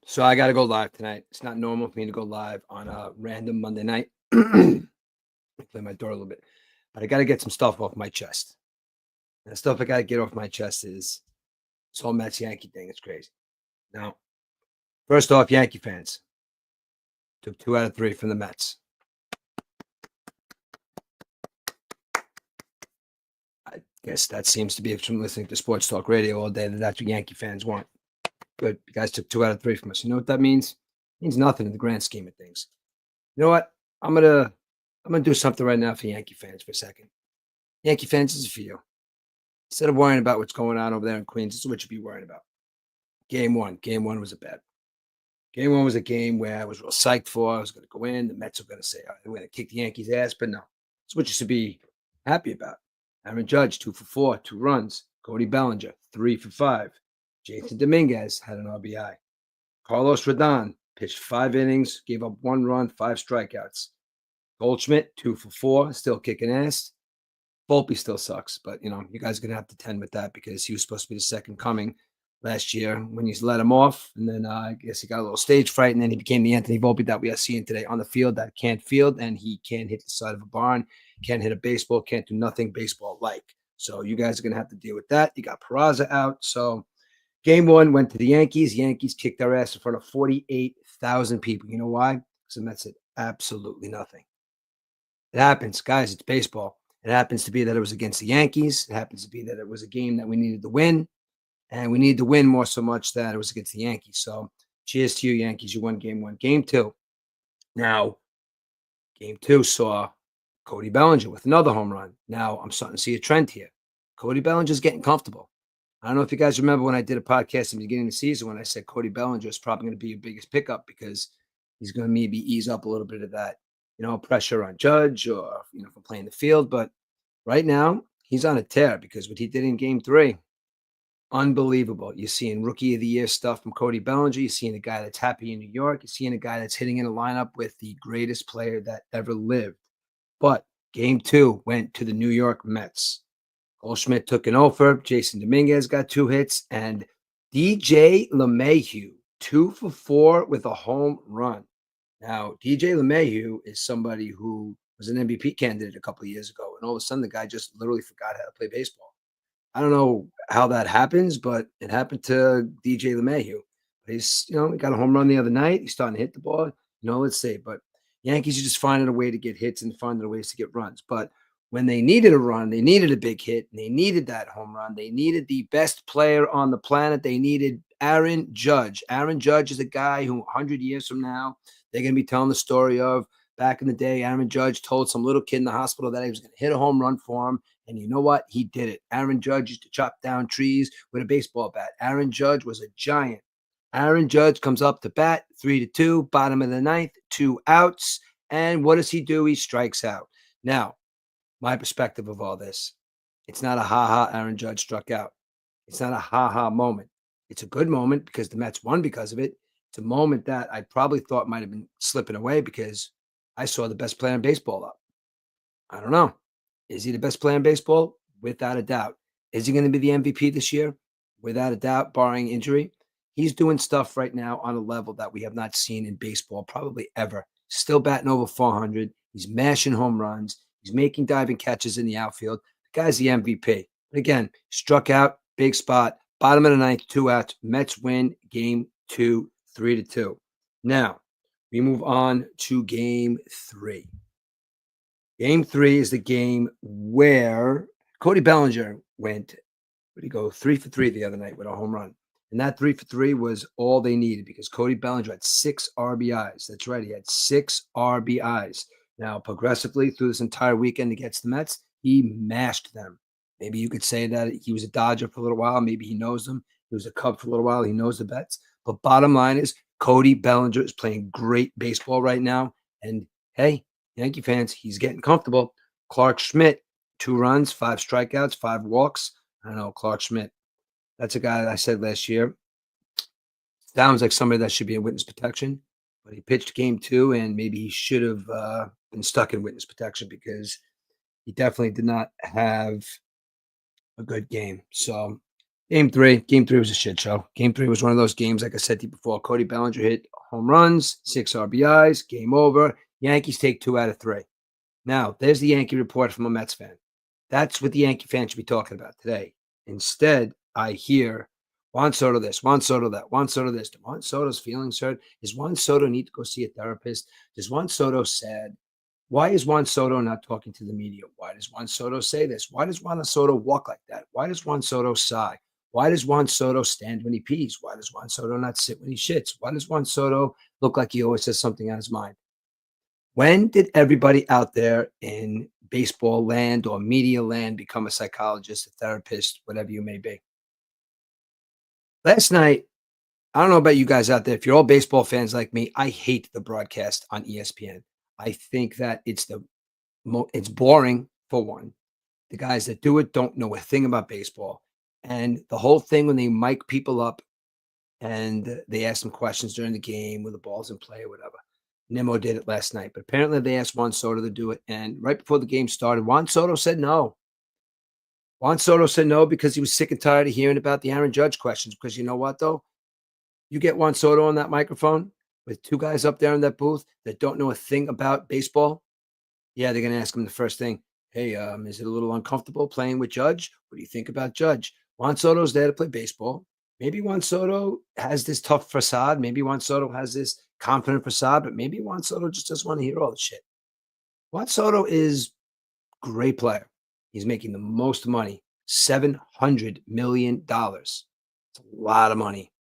So I got to go live tonight. It's not normal for me to go live on a random Monday night. I play my door a little bit, but I got to get some stuff off my chest. And the stuff I got to get off my chest is this whole Mets Yankee thing. It's crazy. Now, first off, Yankee fans took 2 out of 3 from the Mets. I guess that seems to be from listening to sports talk radio all day that that's what Yankee fans want. Good. You guys took 2 out of 3 from us. You know what that means? It means nothing in the grand scheme of things. You know what? I'm gonna do something right now for Yankee fans for a second. Yankee fans, this is for you. Instead of worrying about what's going on over there in Queens, this is what you be worrying about. Game one. Game one was a bad. Game one was a game where I was real psyched for. I was going to go in. The Mets were going to say, "All right, we're going to kick the Yankees' ass," but no. It's what you should be happy about. Aaron Judge, 2 for 4, 2 runs. Cody Bellinger, 3 for 5. Jason Dominguez had an RBI. Carlos Rodon pitched 5 innings, gave up 1 run, 5 strikeouts. Goldschmidt, 2 for 4, still kicking ass. Volpe still sucks, but you guys are gonna have to tend with that because he was supposed to be the second coming last year when you let him off, and then I guess he got a little stage fright, and then he became the Anthony Volpe that we are seeing today on the field that can't field, and he can't hit the side of a barn, can't hit a baseball, can't do nothing baseball like. So you guys are gonna have to deal with that. You got Peraza out, so game one went to the Yankees. Yankees kicked their ass in front of 48,000 people. You know why? Because the Mets did absolutely nothing. It happens, guys. It's baseball. It happens to be that it was against the Yankees. It happens to be that it was a game that we needed to win, and we needed to win more so much that it was against the Yankees. So, cheers to you, Yankees. You won game one. Game two. Now, game two saw Cody Bellinger with another home run. Now, I'm starting to see a trend here. Cody Bellinger's getting comfortable. I don't know if you guys remember when I did a podcast in the beginning of the season when I said Cody Bellinger is probably going to be your biggest pickup because he's going to maybe ease up a little bit of that, pressure on Judge or, from playing the field. But right now, he's on a tear because what he did in game three, unbelievable. You're seeing rookie of the year stuff from Cody Bellinger. You're seeing a guy that's happy in New York. You're seeing a guy that's hitting in a lineup with the greatest player that ever lived. But game two went to the New York Mets. Goldschmidt took an offer. Jason Dominguez got 2 hits. And DJ LeMahieu, 2 for 4 with a home run. Now, DJ LeMahieu is somebody who was an MVP candidate a couple of years ago. And all of a sudden, the guy just literally forgot how to play baseball. I don't know how that happens, but it happened to DJ LeMahieu. He's, he got a home run the other night. He's starting to hit the ball. Let's see. But Yankees are just finding a way to get hits and finding ways to get runs. But when they needed a run, they needed a big hit, and they needed that home run. They needed the best player on the planet. They needed Aaron Judge. Aaron Judge is a guy who 100 years from now, they're going to be telling the story of back in the day, Aaron Judge told some little kid in the hospital that he was going to hit a home run for him. And you know what? He did it. Aaron Judge used to chop down trees with a baseball bat. Aaron Judge was a giant. Aaron Judge comes up to bat, 3-2, bottom of the ninth, 2 outs. And what does he do? He strikes out. Now, my perspective of all this, it's not a ha-ha Aaron Judge struck out. It's not a ha-ha moment. It's a good moment because the Mets won because of it. It's a moment that I probably thought might have been slipping away because I saw the best player in baseball up. I don't know. Is he the best player in baseball? Without a doubt. Is he going to be the MVP this year? Without a doubt, barring injury. He's doing stuff right now on a level that we have not seen in baseball probably ever. Still batting over 400. He's mashing home runs. He's making diving catches in the outfield. The guy's the MVP. But again, struck out, big spot, bottom of the ninth, 2 outs. Mets win game 2, 3-2. Now, we move on to game 3. Game 3 is the game where Cody Bellinger went, where did he go? 3 for 3 the other night with a home run. And that 3 for 3 was all they needed because Cody Bellinger had 6 RBIs. That's right. He had 6 RBIs. Now, progressively through this entire weekend against the Mets, he mashed them. Maybe you could say that he was a Dodger for a little while. Maybe he knows them. He was a Cub for a little while. He knows the bets. But bottom line is Cody Bellinger is playing great baseball right now. And hey, Yankee fans, he's getting comfortable. Clark Schmidt, 2 runs, 5 strikeouts, 5 walks. I don't know, Clark Schmidt. That's a guy that I said last year. Sounds like somebody that should be in witness protection, but he pitched game 2, and maybe he should have been stuck in witness protection because he definitely did not have a good game. So Game three was a shit show. Game three was one of those games, like I said to you before. Cody Bellinger hit home runs, 6 RBIs, game over. Yankees take 2 out of 3. Now, there's the Yankee report from a Mets fan. That's what the Yankee fans should be talking about today. Instead, I hear Juan Soto this, Juan Soto that, Juan Soto this. Do Juan Soto's feelings hurt? Does Juan Soto need to go see a therapist? Does Juan Soto sad? Why is Juan Soto not talking to the media? Why does Juan Soto say this? Why does Juan Soto walk like that? Why does Juan Soto sigh? Why does Juan Soto stand when he pees? Why does Juan Soto not sit when he shits? Why does Juan Soto look like he always has something on his mind? When did everybody out there in baseball land or media land become a psychologist, a therapist, whatever you may be? Last night, I don't know about you guys out there. If you're all baseball fans like me, I hate the broadcast on ESPN. I think that it's boring for one. The guys that do it don't know a thing about baseball. And the whole thing when they mic people up and they ask them questions during the game with the balls in play or whatever. Nemo did it last night, but apparently they asked Juan Soto to do it. And right before the game started, Juan Soto said no. Juan Soto said no because he was sick and tired of hearing about the Aaron Judge questions. Because you know what, though? You get Juan Soto on that microphone with 2 guys up there in that booth that don't know a thing about baseball. Yeah, they're going to ask him the first thing. Hey, is it a little uncomfortable playing with Judge? What do you think about Judge? Juan Soto's there to play baseball. Maybe Juan Soto has this tough facade. Maybe Juan Soto has this confident facade, but maybe Juan Soto just doesn't want to hear all the shit. Juan Soto is a great player. He's making the most money, $700 million. It's a lot of money.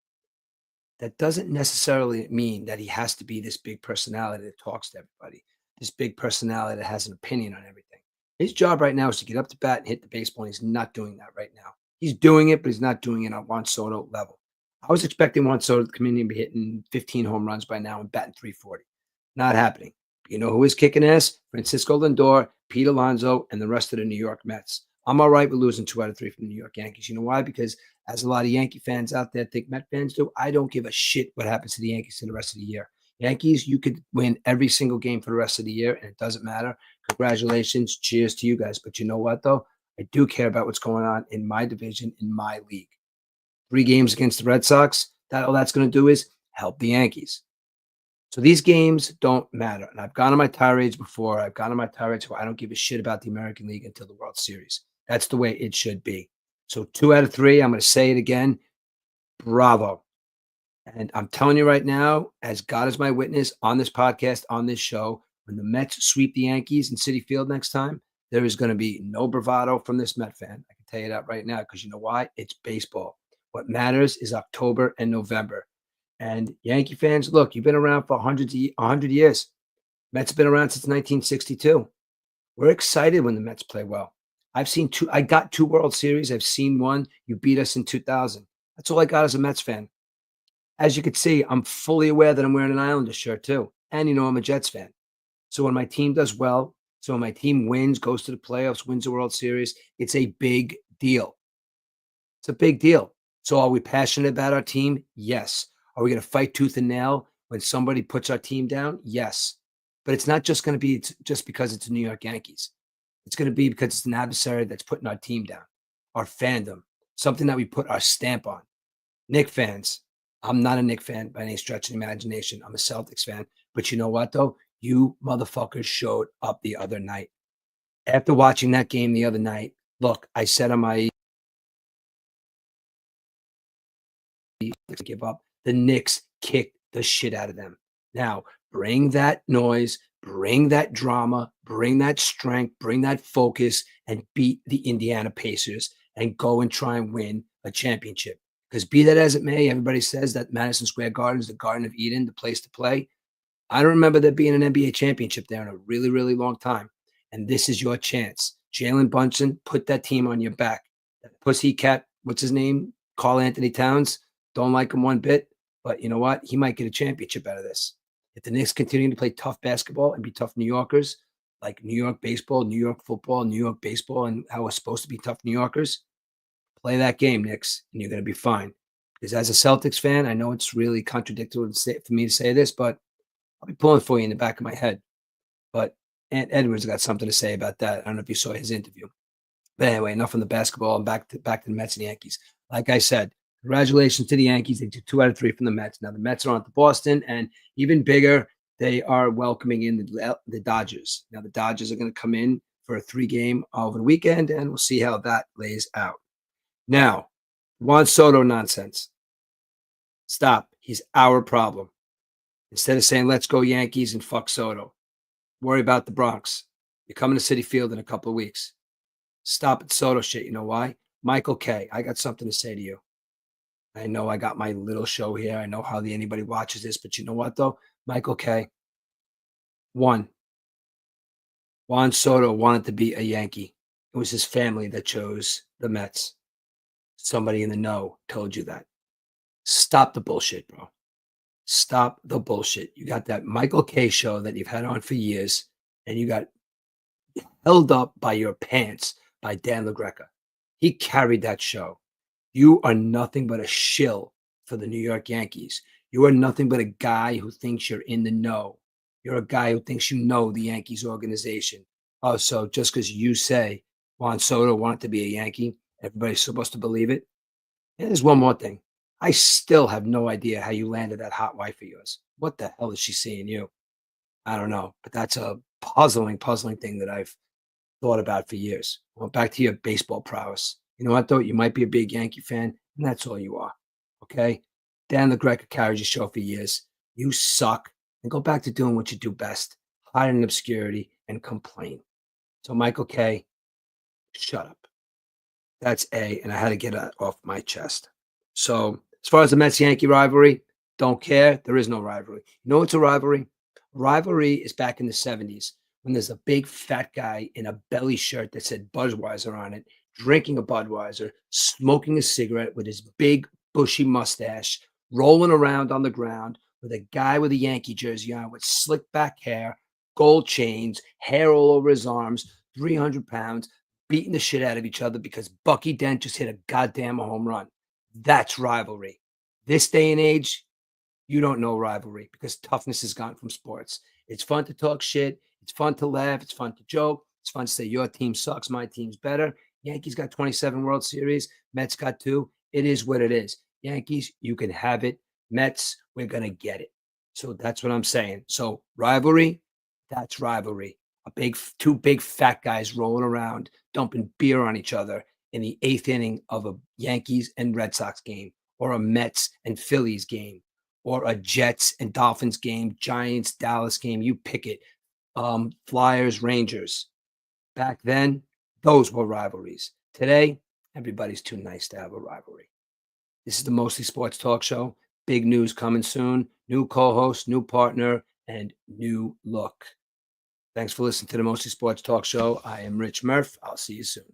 That doesn't necessarily mean that he has to be this big personality that talks to everybody, this big personality that has an opinion on everything. His job right now is to get up to bat and hit the baseball, and he's not doing that right now. He's doing it, but he's not doing it on Juan Soto level. I was expecting Juan Soto to come in and be hitting 15 home runs by now and batting 340. Not happening. You know who is kicking ass? Francisco Lindor, Pete Alonso, and the rest of the New York Mets. I'm all right with losing 2 out of 3 from the New York Yankees. You know why? Because as a lot of Yankee fans out there think Met fans do, I don't give a shit what happens to the Yankees for the rest of the year. Yankees, you could win every single game for the rest of the year, and it doesn't matter. Congratulations. Cheers to you guys. But you know what, though? I do care about what's going on in my division, in my league. 3 games against the Red Sox, all that's going to do is help the Yankees. So these games don't matter. And I've gone on my tirades before. I've gone on my tirades where I don't give a shit about the American League until the World Series. That's the way it should be. So 2 out of 3, I'm going to say it again. Bravo. And I'm telling you right now, as God is my witness on this podcast, on this show, when the Mets sweep the Yankees in Citi Field next time, there is going to be no bravado from this Met fan. I can tell you that right now because you know why? It's baseball. What matters is October and November. And Yankee fans, look, you've been around for 100 years. Mets have been around since 1962. We're excited when the Mets play well. I got 2 World Series. I've seen one. You beat us in 2000. That's all I got as a Mets fan. As you can see, I'm fully aware that I'm wearing an Islanders shirt too. And you know, I'm a Jets fan. So when my team does well, so when my team wins, goes to the playoffs, wins the World Series, it's a big deal. It's a big deal. So are we passionate about our team? Yes. Are we going to fight tooth and nail when somebody puts our team down? Yes. But it's not just going to be just because it's the New York Yankees. It's going to be because it's an adversary that's putting our team down, our fandom, something that we put our stamp on. Knicks fans, I'm not a Knicks fan by any stretch of the imagination. I'm a Celtics fan. But you know what, though? You motherfuckers showed up the other night. After watching that game the other night, look, I said on my give up. The Knicks kicked the shit out of them. Now, bring that noise, bring that drama, bring that strength, bring that focus, and beat the Indiana Pacers and go and try and win a championship. Because be that as it may, everybody says that Madison Square Garden is the Garden of Eden, the place to play. I don't remember there being an NBA championship there in a really, really long time. And this is your chance. Jalen Brunson, put that team on your back. That pussycat, what's his name? Karl Anthony Towns. Don't like him one bit. But you know what? He might get a championship out of this. If the Knicks continue to play tough basketball and be tough New Yorkers, like New York baseball, New York football, New York baseball, and how we're supposed to be tough New Yorkers, play that game, Knicks, and you're going to be fine. Because as a Celtics fan, I know it's really contradictory for me to say this, but I'll be pulling for you in the back of my head. But Ant Edwards got something to say about that. I don't know if you saw his interview. But anyway, enough on the basketball and back to the Mets and Yankees. Like I said, congratulations to the Yankees. They took 2 out of 3 from the Mets. Now the Mets are on to Boston, and even bigger, they are welcoming in the Dodgers. Now the Dodgers are going to come in for a 3-game over the weekend, and we'll see how that lays out. Now, Juan Soto nonsense. Stop. He's our problem. Instead of saying, let's go Yankees and fuck Soto, worry about the Bronx. You're coming to Citi Field in a couple of weeks. Stop at Soto shit. You know why? Michael K., I got something to say to you. I know I got my little show here. I know hardly anybody watches this, but you know what, though? Michael K., one, Juan Soto wanted to be a Yankee. It was his family that chose the Mets. Somebody in the know told you that. Stop the bullshit, bro. Stop the bullshit. You got that Michael K. show that you've had on for years, and you got held up by your pants by Dan LaGreca. He carried that show. You are nothing but a shill for the New York Yankees. You are nothing but a guy who thinks you're in the know. You're a guy who thinks you know the Yankees organization. Oh, so just because you say Juan Soto wanted to be a Yankee, everybody's supposed to believe it? And there's one more thing. I still have no idea how you landed that hot wife of yours. What the hell is she seeing you? I don't know, but that's a puzzling thing that I've thought about for years. Well, back to your baseball prowess. You know what, though? You might be a big Yankee fan, and that's all you are. Okay? Dan LaGreca carried your show for years. You suck. And go back to doing what you do best, hide in obscurity and complain. So, Michael K., shut up. That's A, and I had to get that off my chest. So, as far as the Mets Yankee rivalry, don't care. There is no rivalry. You know what's a rivalry? Rivalry is back in the 70s when there's a big fat guy in a belly shirt that said Budweiser on it, drinking a Budweiser, smoking a cigarette with his big bushy mustache, rolling around on the ground with a guy with a Yankee jersey on with slick back hair, gold chains, hair all over his arms, 300 pounds, beating the shit out of each other because Bucky Dent just hit a goddamn home run. That's rivalry. This day and age, you don't know rivalry because toughness is gone from sports. It's fun to talk shit. It's fun to laugh. It's fun to joke. It's fun to say your team sucks. My team's better. Yankees got 27 World Series. Mets got 2. It is what it is. Yankees, you can have it. Mets, we're going to get it. So that's what I'm saying. So rivalry, that's rivalry. Two big fat guys rolling around, dumping beer on each other in the 8th inning of a Yankees and Red Sox game or a Mets and Phillies game or a Jets and Dolphins game, Giants, Dallas game, you pick it. Flyers, Rangers. Back then, those were rivalries. Today, everybody's too nice to have a rivalry. This is the Mostly Sports Talk Show. Big news coming soon. New co-host, new partner, and new look. Thanks for listening to the Mostly Sports Talk Show. I am Rich Murph. I'll see you soon.